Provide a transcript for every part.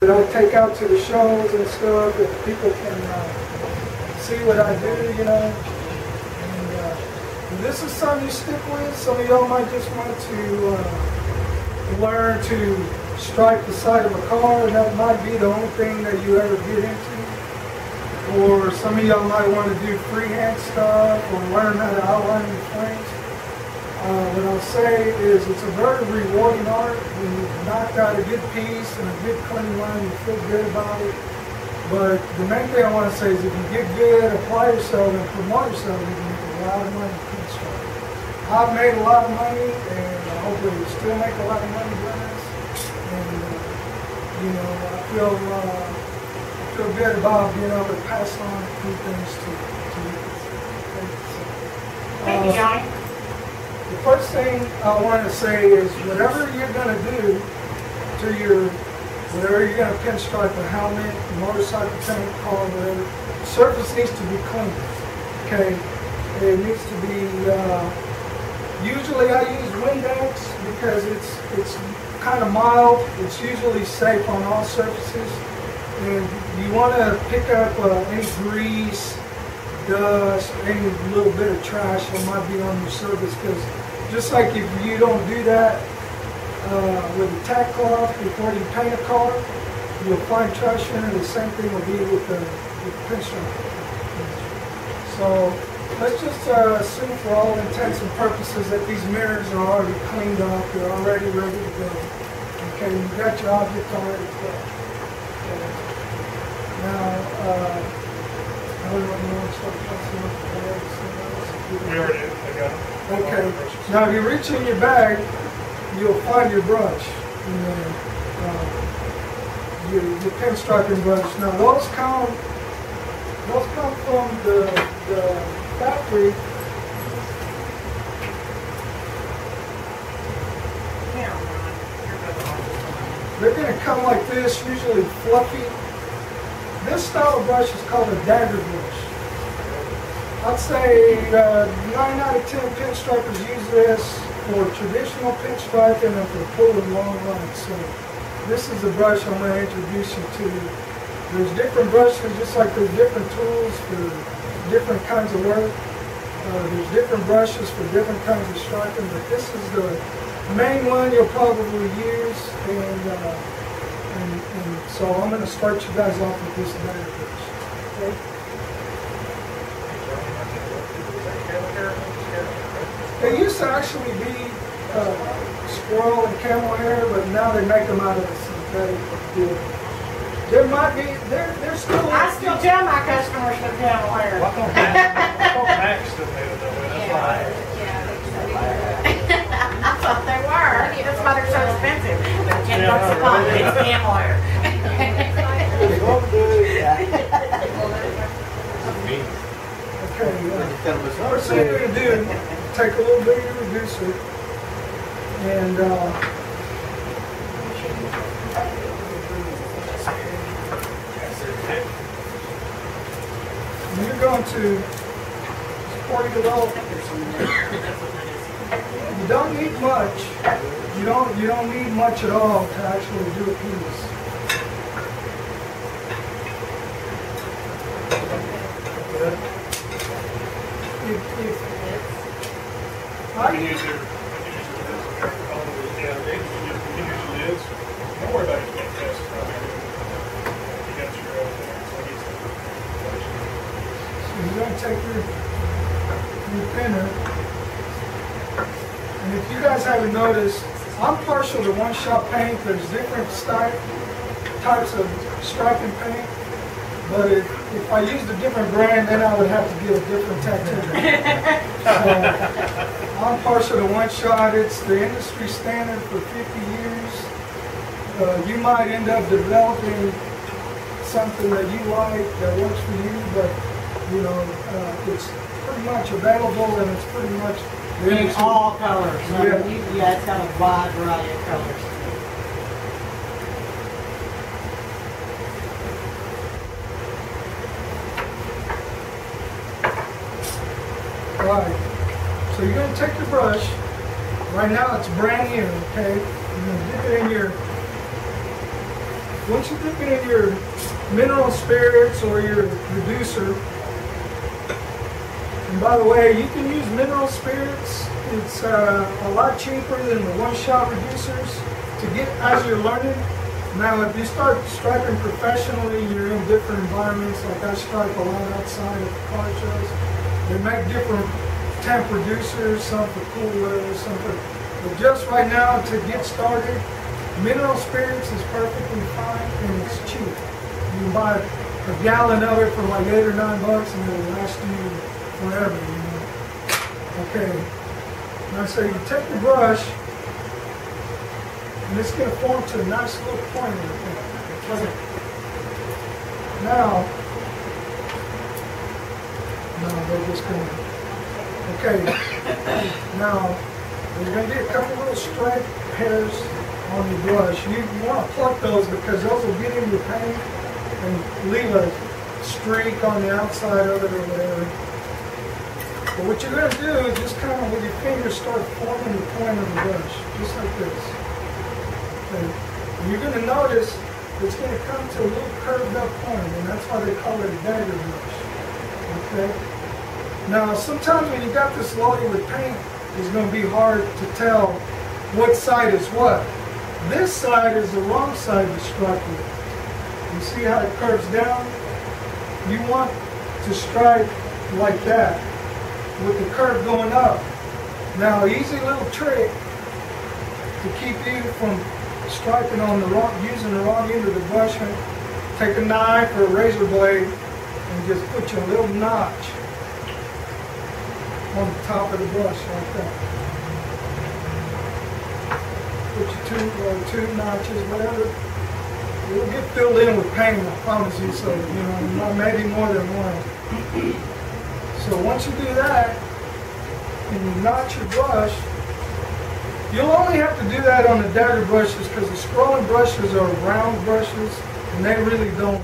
that I take out to the shows and stuff, that people can see what I do, you know. And this is something you stick with. Some of y'all might just want to learn to stripe the side of a car, and that might be the only thing that you ever get into. Or some of y'all might want to do freehand stuff or learn how to outline your frames. What I'll say is it's a very rewarding art. When you knock out a good piece and a good clean line, you feel good about it. But the main thing I want to say is if you get good, apply yourself and promote yourself, you can make a lot of money in Pinstripe. I've made a lot of money, and I hope we still make a lot of money doing this. And you know, I feel good about being able to pass on a few things to you. Thank you, Johnny. The first thing I want to say is whatever you're going to do to whatever you're going to pinstripe a helmet, motorcycle paint, car, whatever, the surface needs to be clean. Okay, it needs to be. Usually I use Windex because it's kind of mild. It's usually safe on all surfaces, and you want to pick up any grease, dust, any little bit of trash that might be on your surface, because just like if you don't do that with a tack cloth before you paint a car, you'll find trash in it. The same thing will be with the pinstripe. So let's just assume for all intents and purposes that these mirrors are already cleaned up, they're already ready to go. Okay, you got your object already cut. Okay. Now, okay. Now, if you reach in your bag, you'll find your brush, your pinstriping brush. Now, those come from the factory. They're going to come like this, usually fluffy. This style of brush is called a dagger brush. I'd say 9 out of 10 pinstripers use this for traditional pinstriping and for pulling long lines. So this is the brush I'm going to introduce you to. There's different brushes, just like there's different tools for different kinds of work. There's different brushes for different kinds of striping, but this is the main one you'll probably use. And so I'm going to start you guys off with this dagger brush. Okay? They used to actually be squirrel and camel hair, but now they make them out of synthetic wood. There might be, there's still... I still tell my customers to camel hair. I thought Max still made it that way. That's why. I thought they were. That's why they're so expensive. They're $10 a pop. It's camel hair. Okay, first thing you're going to do, take a little bit of your reducer and you're going to pour it all. You don't need much. You don't need much at all to actually do a piece. You can use your lids. Don't worry about it getting fast. You got your So you're going to take your thinner. And if you guys haven't noticed, I'm partial to one-shot paint. There's different types of striping paint. But if I used a different brand, then I would have to get a different tattoo. So I'm partial to one-shot. It's the industry standard for 50 years. You might end up developing something that you like that works for you, but you know it's pretty much available, and it's pretty much in all colors. Yeah. Yeah, it's got a wide variety of colors. Alright, so you're going to take your brush. Right now it's brand new, okay? You're going to dip it in your once you dip it in your mineral spirits or your reducer, and by the way, you can use mineral spirits. It's a lot cheaper than the one-shot reducers to get as you're learning. Now, if you start striping professionally, you're in different environments. Like I stripe a lot outside of car shows. They make different temp reducers, some for cooler, some for. But just right now, to get started, mineral spirits is perfectly fine and it's cheap. You can buy a gallon of it for like $8 or $9, and it'll last you forever. You know? Okay. Now, so you take the brush. And it's going to form to a nice little point right there. Now they're just going to, okay, now you're going to get a couple little stripe hairs on your brush. You want to pluck those because those will get in your paint and leave a streak on the outside of it or whatever. But what you're going to do is just kind of with your fingers start forming the point of the brush, just like this. And you're going to notice it's going to come to a little curved up point, and that's why they call it a dagger brush. Okay? Now, sometimes when you got this loaded with paint, it's going to be hard to tell what side is what. This side is the wrong side to stripe with. You see how it curves down? You want to stripe like that, with the curve going up. Now, easy little trick to keep you from striping on the wrong, using the wrong end of the brush. Take a knife or a razor blade and just put your little notch on the top of the brush like that. Put your two notches, whatever. It'll get filled in with paint, I promise you. So you know, maybe more than one. So once you do that, and you notch your brush, you'll only have to do that on the dagger brushes because the scrolling brushes are round brushes and they really don't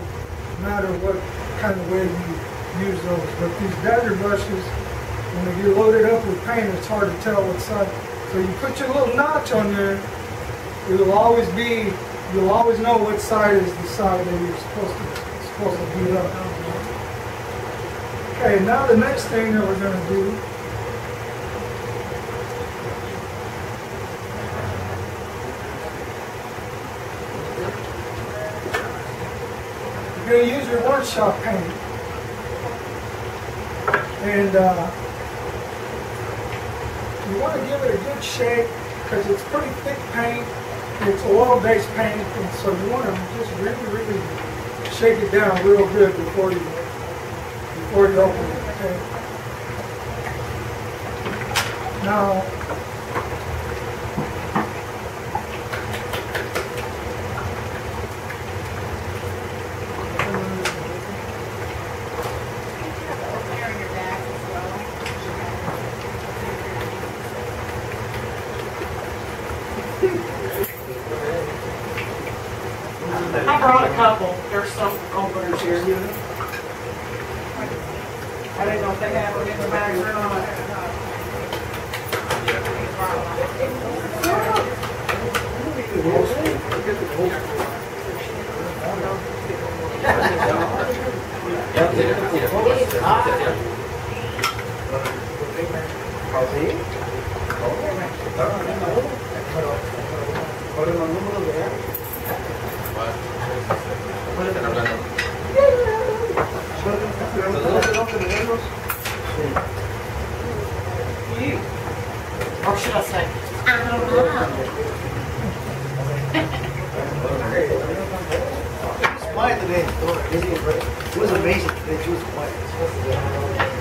matter what kind of way you use those. But these dagger brushes, when they get loaded up with paint, it's hard to tell what side. So you put your little notch on there, it'll always be, you'll always know what side is the side that you're supposed to beat up. Okay, now the next thing that we're going to do you're going to use your one-shot paint, and you want to give it a good shake because it's pretty thick paint. It's oil-based paint, and so you want to just really shake it down real good before you open it. Okay. Now, I brought a couple. There's some openers here. I didn't know if they had one in the bags or not. Or should I say, I don't know. Quiet today. It was amazing that you was quiet.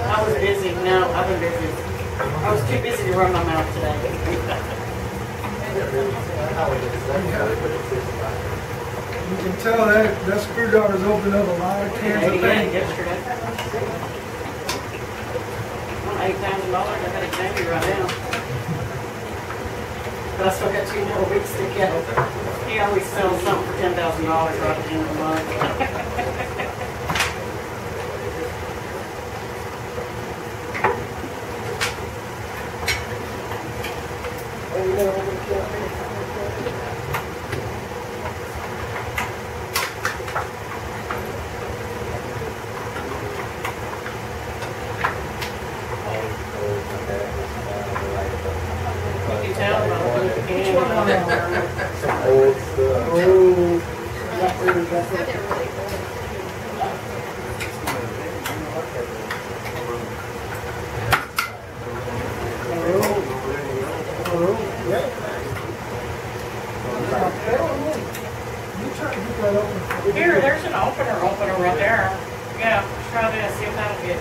I was busy. No, I've been busy. I was too busy to run my mouth today. you can tell that screwdriver's opened up a lot of cans of paint. Yesterday. $8,000. I got a candy right now. But I still got 2 more weeks to go. He always sells something for $10,000 right at the end of the month. Here, there's an opener right there. Yeah, try this, see if that'll get.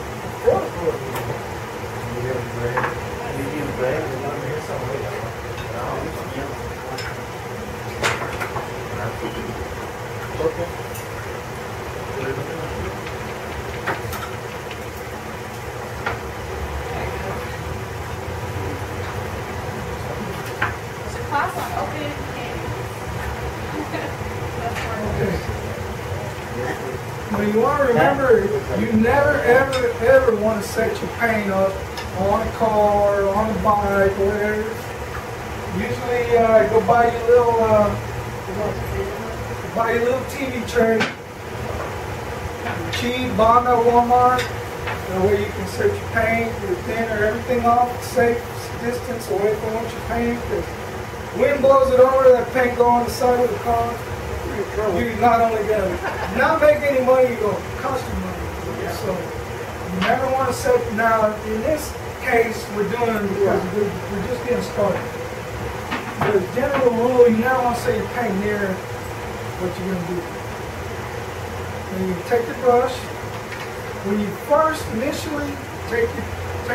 There's a class on opening candy. Now you want to remember, you never, ever want to set your paint up on a car, on a bike, or whatever. Usually, go buy your little TV tray. Cheap, bought at Walmart. That way you can set your paint, your thinner, everything off, safe distance away from what you paint. Because wind blows it over, that paint go on the side of the car. You're not only going to not make any money, you're going to cost you money. So you never want to set. Now, in this case, we're doing it because we're just getting started. The general rule, you never want to set your paint near what you're going to do. Then you take your brush. When you first initially take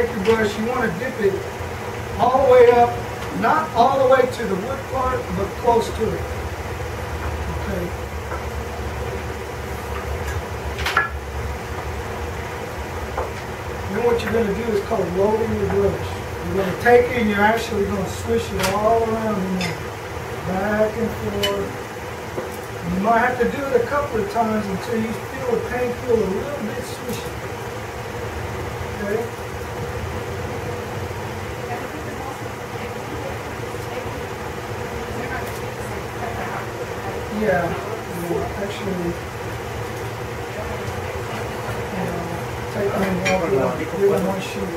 your brush, you want to dip it all the way up, not all the way to the wood part, but close to it. Okay. Then what you're going to do is called loading your brush. You're going to take it and you're actually going to swish it all around in there, back and forth. You might have to do it a couple of times until you feel the paint feel a little bit swishy. Okay? Yeah, actually, take them off give them one sheet.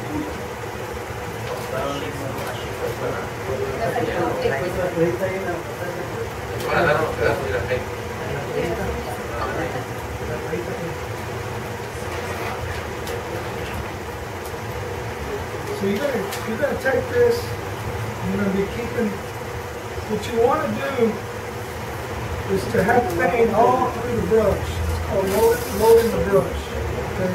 So you're gonna take this, you're gonna be keeping, what you want to do is to have paint all through the brush. It's called loading the brush. Okay?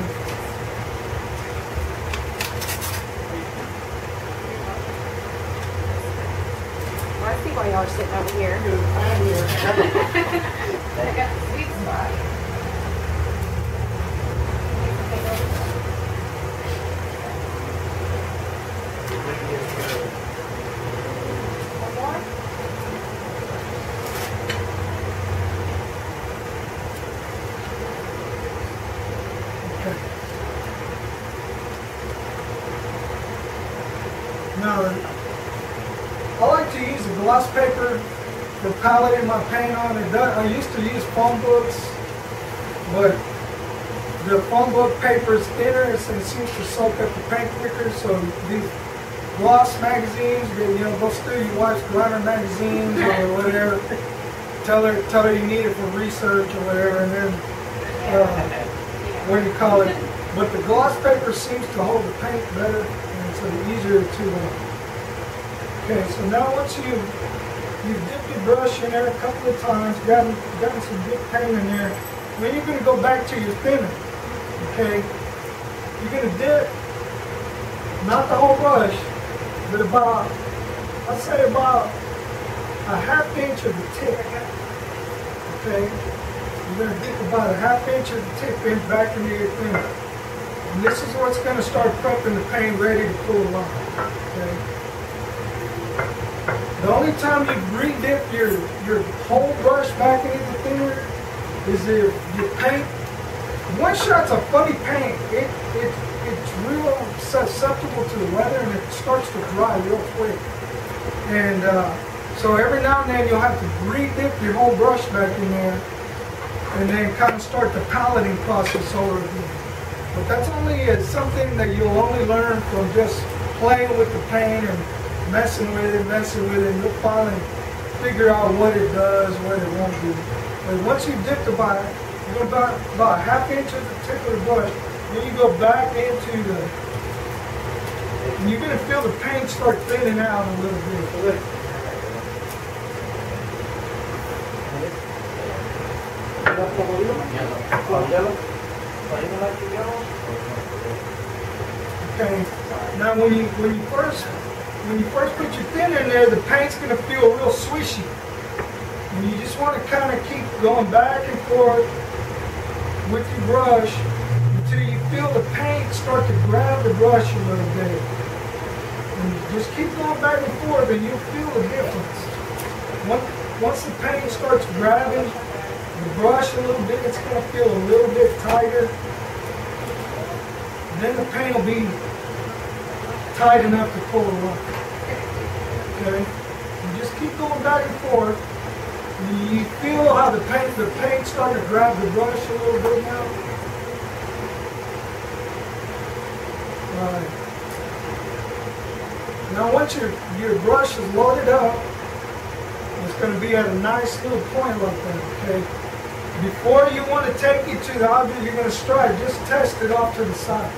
I see why y'all are sitting over here. I got the sweet spot. One more? Okay. Now, I like to use a gloss paper for paleting my paint on. I used to use phone books, but the phone book paper is thinner and it seems to soak up the paint quicker. So these gloss magazines, go steal your wife's glamour magazines or whatever. Tell her you need it for research or whatever, and then what do you call it? But the gloss paper seems to hold the paint better, and it's easier to. Okay, so now once you've dipped your brush in there a couple of times, gotten some good paint in there, then you're going to go back to your thinner. Okay, you're going to dip, not the whole brush, but about, I'd say about a ½ inch of the tip. Okay, you're going to dip about a ½ inch of the tip in back into your thinner. And this is what's going to start prepping the paint ready to pull along. Okay. The only time you re-dip your whole brush back into the thinner is if you paint. One shot's a funny paint. It's real susceptible to the weather and it starts to dry real quick. And so every now and then you'll have to re-dip your whole brush back in there and then kind of start the paleting process over again. But that's only something that you'll only learn from just playing with the paint and messing with it, and you'll finally figure out what it does, what it won't do. And once you dip the bite, you go about a half inch of the tip of the brush, then you go back into the, and you're going to feel the paint start thinning out a little bit. Okay. Now when you first put your thinner in there, the paint's going to feel real swishy. And you just want to kind of keep going back and forth with your brush until you feel the paint start to grab the brush a little bit. And just keep going back and forth and you'll feel the difference. Once the paint starts grabbing the brush a little bit, it's going to feel a little bit tighter. Then the paint will be tight enough to pull it off. Okay? You just keep going back and forth. You feel how the paint's starting to grab the brush a little bit now? Alright. Now once your brush is loaded up, it's going to be at a nice little point like that, okay? Before you want to take it to the object you're going to stripe, just test it off to the side.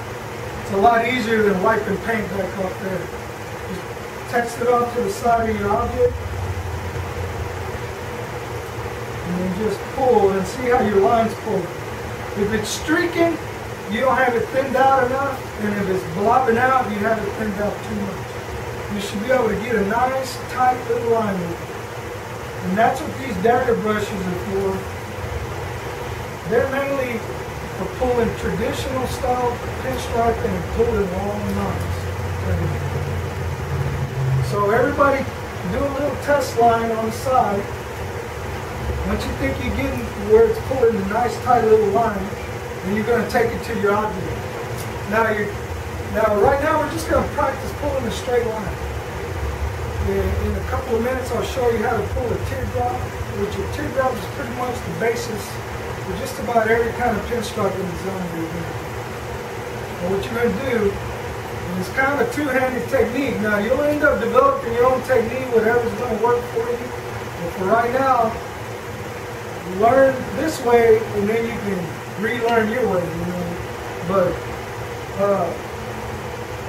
It's a lot easier than wiping paint back off there. Just test it off to the side of your object. And then just pull and see how your lines pull. If it's streaking, you don't have it thinned out enough, and if it's blobbing out, you have it thinned out too much. You should be able to get a nice, tight little line with it. And that's what these dagger brushes are for. They're mainly for pulling traditional style pinstriping and pulling long lines. So everybody do a little test line on the side. Once you think you're getting where it's pulling a nice tight little line, then you're going to take it to your object. Now right now we're just going to practice pulling a straight line. In a couple of minutes I'll show you how to pull a teardrop, which a teardrop is pretty much the basis for just about every kind of pinstriping design you're doing. And what you're going to do is kind of a two-handed technique. Now you'll end up developing your own technique, whatever's going to work for you. But for right now, learn this way, and then you can relearn your way, you know. But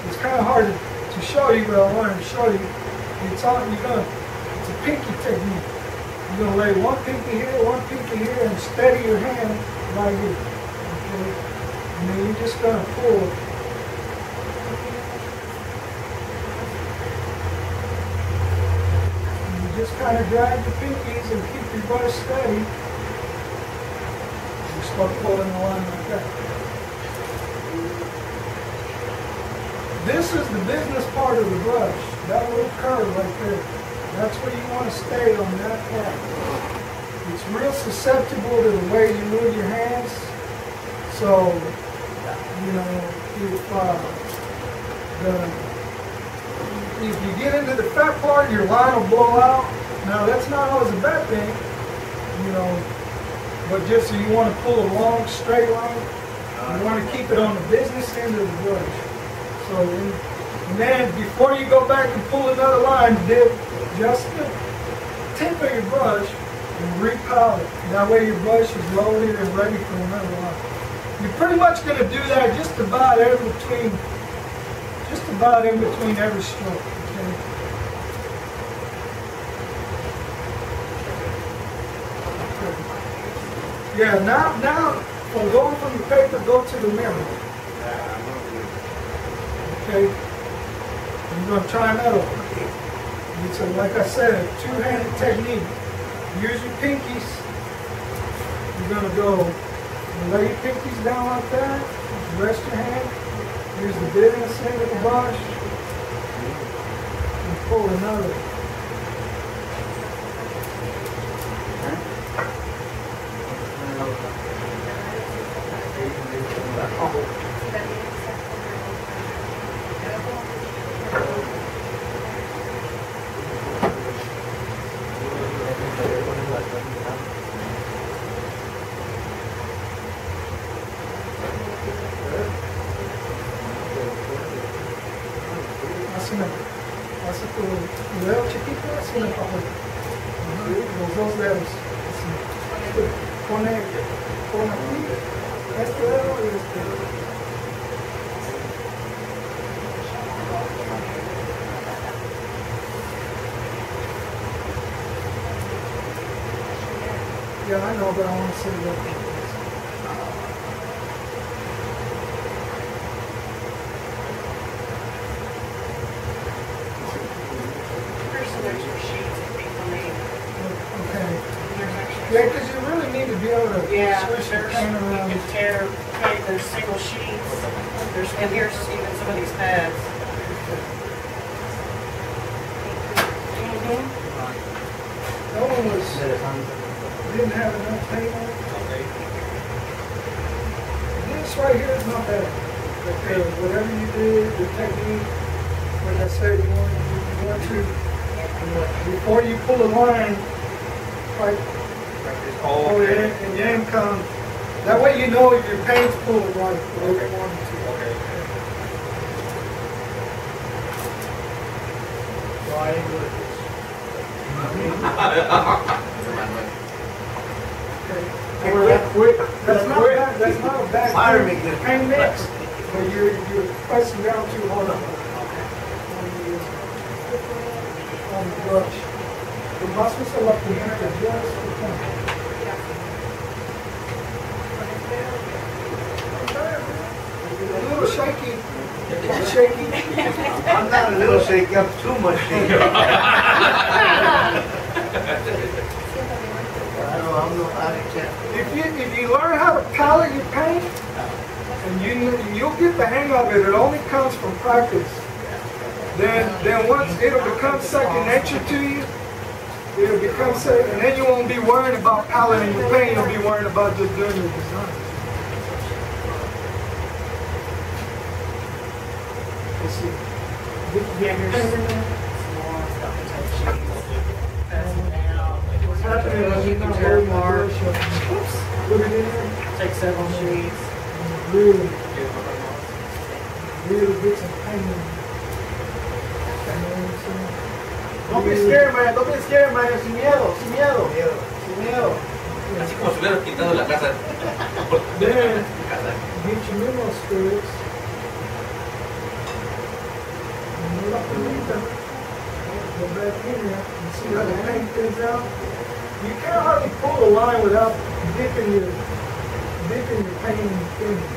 it's kind of hard to show you, but I wanted to show you. It's a pinky technique. You're going to lay one pinky here, and steady your hand right here. Okay? And then you're just going to pull. And you just kind of drag the pinkies and keep your brush steady. Start pulling the line like that. This is the business part of the brush. That little curve right there. That's where you want to stay on that part. It's real susceptible to the way you move your hands. So, you know, if you get into the fat part, your line will blow out. Now that's not always a bad thing, you know. But just so you want to pull a long, straight line, you want to keep it on the business end of the brush. So, and then before you go back and pull another line, dip just the tip of your brush and repowder it. That way your brush is loaded and ready for another line. You're pretty much going to do that just about in between every stroke. Okay? Yeah, now, from going from the paper, go to the mirror. Okay? You're going to try another one. It's like I said, a two-handed technique. Use your pinkies. You're going to go, lay your pinkies down like that. Rest your hand. Use the business end of the brush. And pull another. Hace tu dedo chiquito, así en el papel. Los dos dedos. Así. con aquí, este dedo y este dedo. Yeah, I know, but I want to see that. Yeah, because you really need to be able to switch the paint around. You can tear paint, there's single sheets, and here's even some of these pads. That one didn't have enough paint on it. This right here is not bad. Because whatever you did, the technique, like I said, you want to, before you pull a line, like, oh, yeah, and then come. That way you know if your paint's pulled right where you want it to. Why would this? That's not a bad paint mix, but you're pressing down too hard on the brush. The muscles are like the hand just the point. A little shaky. I'm not a little shaky, I'm too much shaky. If you learn how to palette your paint, and you'll get the hang of it. It only comes from practice. Then once it'll become second nature to you, it'll become second, and then you won't be worrying about paleting your paint. You'll be worrying about just doing your design. Let's see. What's happening is you're not holding the brush up. Put it in there. Take several sheets. Really get some paint in there. Don't be scared, man. Don't be scared, man. Sin miedo. Así como si hubieras pintado la casa. Then, get your mineral spirits. Go back in there and see how the paint thins out. You can't hardly pull a line without dipping your paint in the thinner.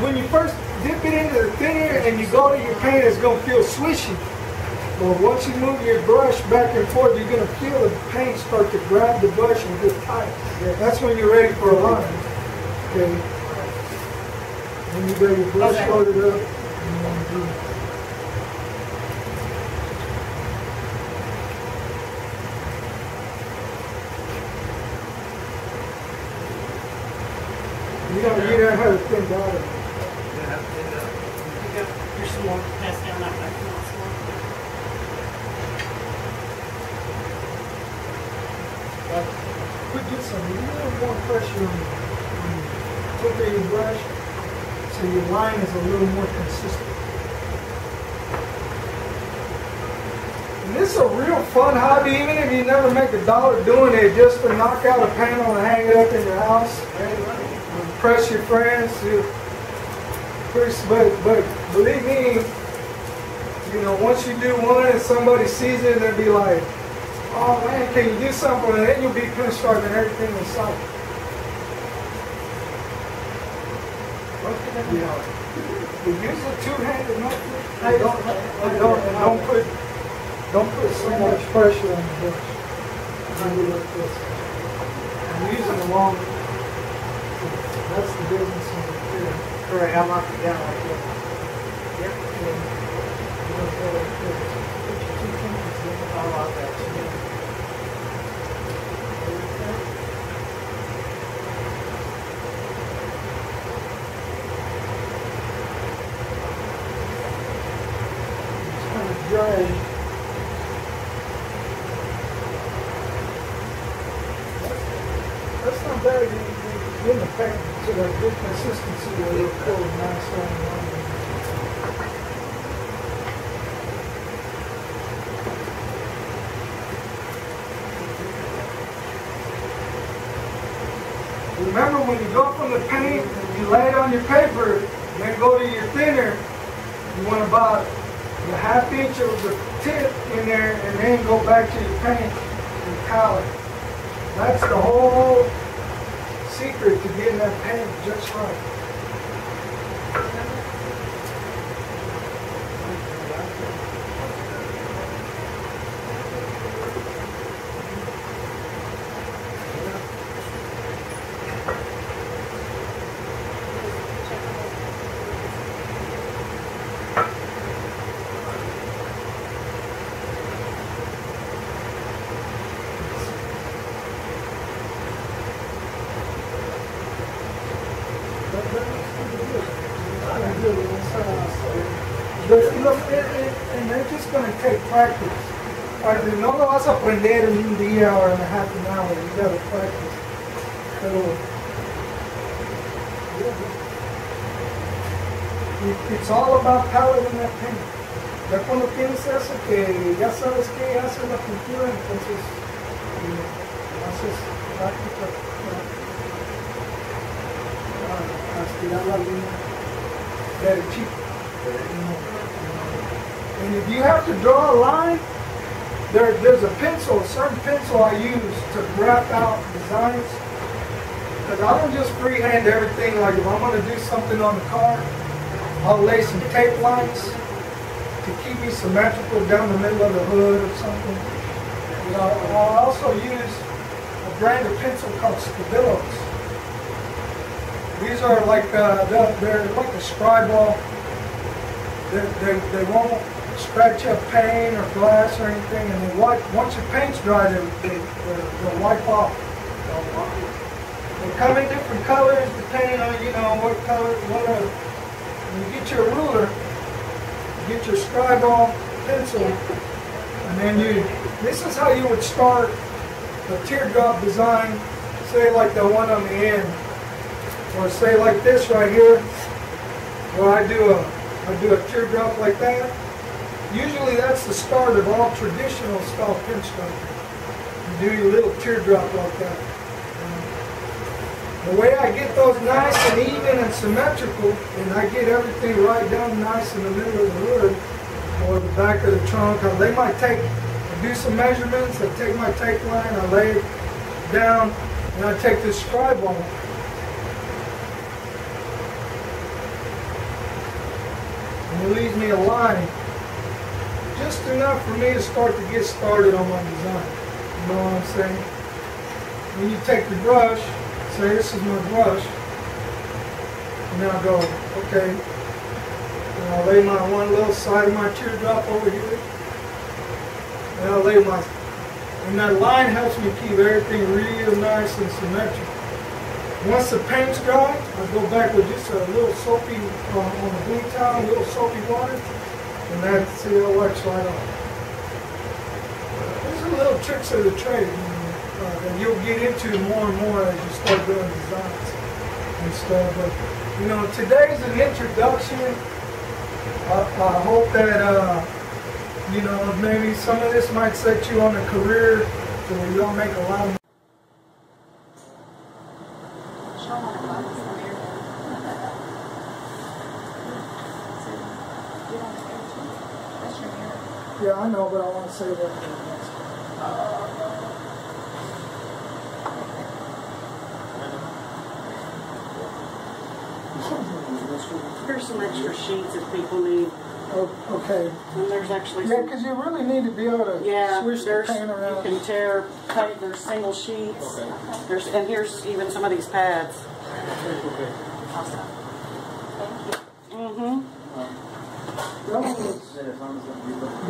When you first dip it into the thinner and you go to your paint, it's going to feel swishy. But once you move your brush back and forth, you're going to feel the paint start to grab the brush and get tight. That's when you're ready for a line. Okay. When you got your brush loaded up, you want to do it. You don't have to think about it. Here's some more. Pass down that way. Could get some little more pressure on the tip of your brush so your line is a little more consistent. And this is a real fun hobby, even if you never make $1 doing it, just to knock out a panel and hang it up in your house. Impress your friends. But believe me, you know, once you do one and somebody sees it, they'll be like, oh man, can you do something? And then you'll be pinstriping everything in sight. We use a two-handed method. Don't put so much pressure on the brush. Do like this. I'm using the long. That's the business in the field. Correct, I'll knock it down like this. Yep. You don't go like this. Put your 2 fingers in. I like that. Just kind of drag. That's not bad. In the paint to that good consistency where it'll pull a nice line. Remember, when you go from the paint, you lay it on your paper, and then go to your thinner, you want about a ½ inch of the tip in there, and then go back to your paint and color. That's the whole secret to getting that paint just right. And they're just going to take practice. No lo vas a aprender en un día or in a half an hour. You got to practice. Pero it's all about paleting that paint. Ya cuando tienes eso que ya sabes que hace la pintura, entonces haces práctica para estirar la línea derechita. And if you have to draw a line, there's a pencil, a certain pencil I use to graph out designs. Because I don't just freehand everything. Like if I'm going to do something on the car, I'll lay some tape lines to keep me symmetrical down the middle of the hood or something. And I'll also use a brand of pencil called Stabilos. These are like, they're like a scribble. They won't scratch up paint or glass or anything, and they wipe, once your paint's dry, they'll wipe off. They come in different colors depending on, you know, what color, when you get your ruler, you get your scribble pencil, and then this is how you would start a teardrop design, say like the one on the end, or say like this right here, where I do a teardrop like that. Usually that's the start of all traditional style pinstriping. You do your little teardrop like that. The way I get those nice and even and symmetrical, and I get everything right down nice in the middle of the hood or the back of the trunk, I lay my tape, I do some measurements, I take my tape line, I lay it down, and I take this scribble. And it leaves me a line, just enough for me to start to get started on my design. You know what I'm saying? When you take the brush, say this is my brush, and then I'll go, okay, and I'll lay my one little side of my teardrop over here, and I'll lay my, and that line helps me keep everything real nice and symmetrical. Once the paint's dry, I go back with just a little soapy, on a blue towel, a little soapy water, and that's, see, it works right off. These are little tricks of the trade, that you'll get into more and more as you start doing designs and stuff. But, you know, today's an introduction. I hope that, you know, maybe some of this might set you on a career so you don't make a lot of Yeah, I know, but I want to say that for the next one. Here's some extra sheets if people need. Oh, okay. And there's actually yeah, because you really need to be able to switch the paint around. You can tear paint. There's single sheets. Okay. And here's even some of these pads. Okay. Awesome. Thank you. Mm-hmm. That one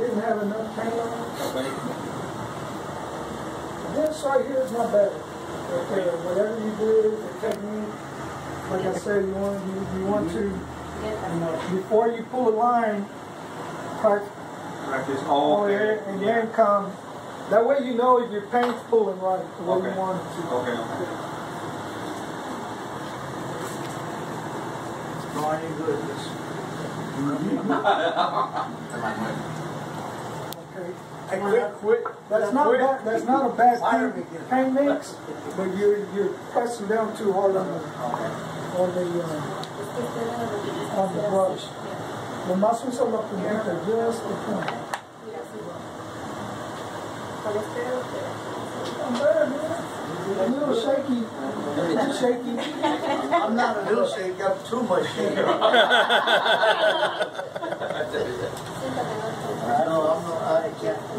didn't have enough paint on it. This right here is not bad. Okay, whatever you do, the technique, like I said, you want to, you know, before you pull a line, practice all here, and then come. That way you know if your paint's pulling right the way you want it to. Okay. It's not good. Okay. I quit. That's not bad. That's not a bad paint mix, but you're pressing down too hard on the brush. Lo más usa la punta, just the point. I'm better, man. A little shaky. It's shaky. I'm not a little shaky. I'm too much shaky.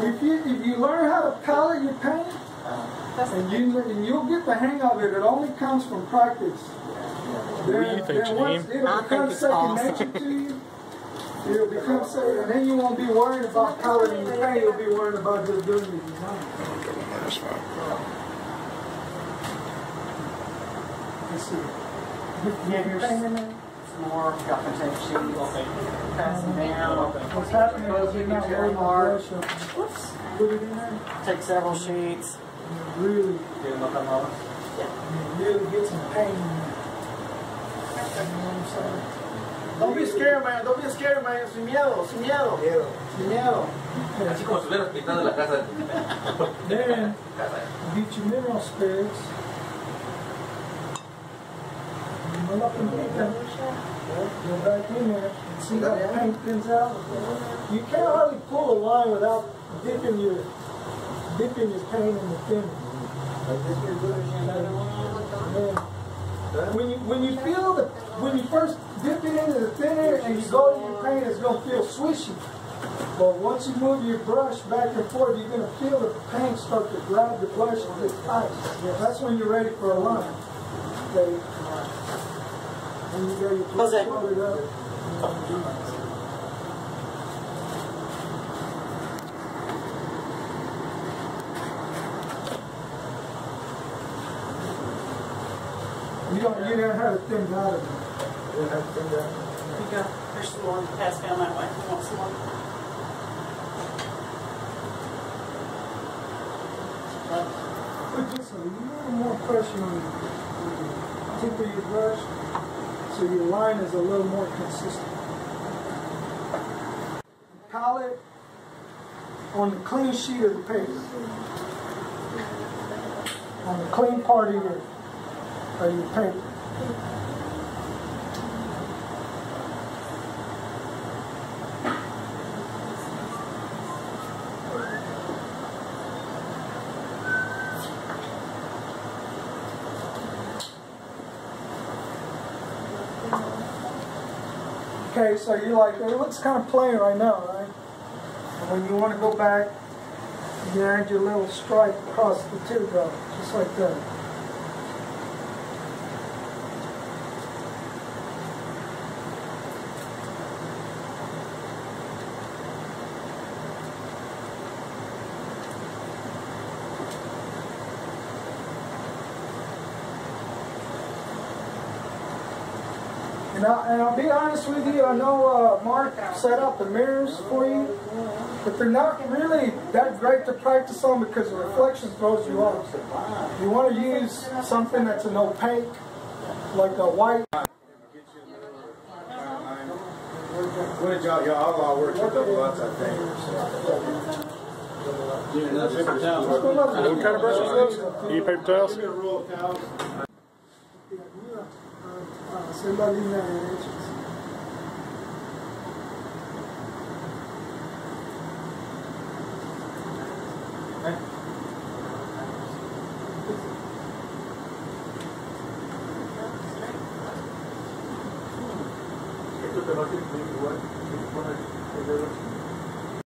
If you learn how to palette your paint, and you'll get the hang of it. It only comes from practice. What do you think, Janine? It'll become second nature to you. It'll become second, and then you won't be worried about coloring your paint. You'll be worried about just doing the design. That's fine. Let's see. Yeah, here's some more documentation sheets. Pass them down. What's happening is you're not loading the brush up. Put it in there. Take several sheets. Really get some paint in there. You know what I'm saying? Don't be scared, man. Don't be scared, man. Sin miedo, sin miedo. Sin miedo. Así como si hubieras pintado la casa. Then, beat your mineral spirits. Run up and beat them. Go back in there and see how the paint thins out. You can't hardly pull a line without dipping your paint in the thinner. When you first dip it into the thinner and you go to your paint, it's going to feel swishy. But once you move your brush back and forth, you're going to feel the paint start to grab the brush and get tight. That's when you're ready for a line. Okay. When you're ready to float it up. You don't have to thin out of it. Here you go. There's some more. Pass down that way. You want some more? Put just a little more pressure on the tip of your brush so your line is a little more consistent. Palette on the clean sheet of the paper. On the clean part of your paper. Okay, so you're like, it looks kind of plain right now, right? And when you want to go back, you add your little stripe across the teardrop, just like that. And I'll be honest with you, I know Mark set up the mirrors for you, but they're not really that great to practice on because the reflection throws you off. You want to use something that's an opaque, like a white. Good job, y'all. All work a couple months, I think. Paper towels. What kind of brushes those? Do you paper towels? Sembra linea derecha. Esto te va a servir igual.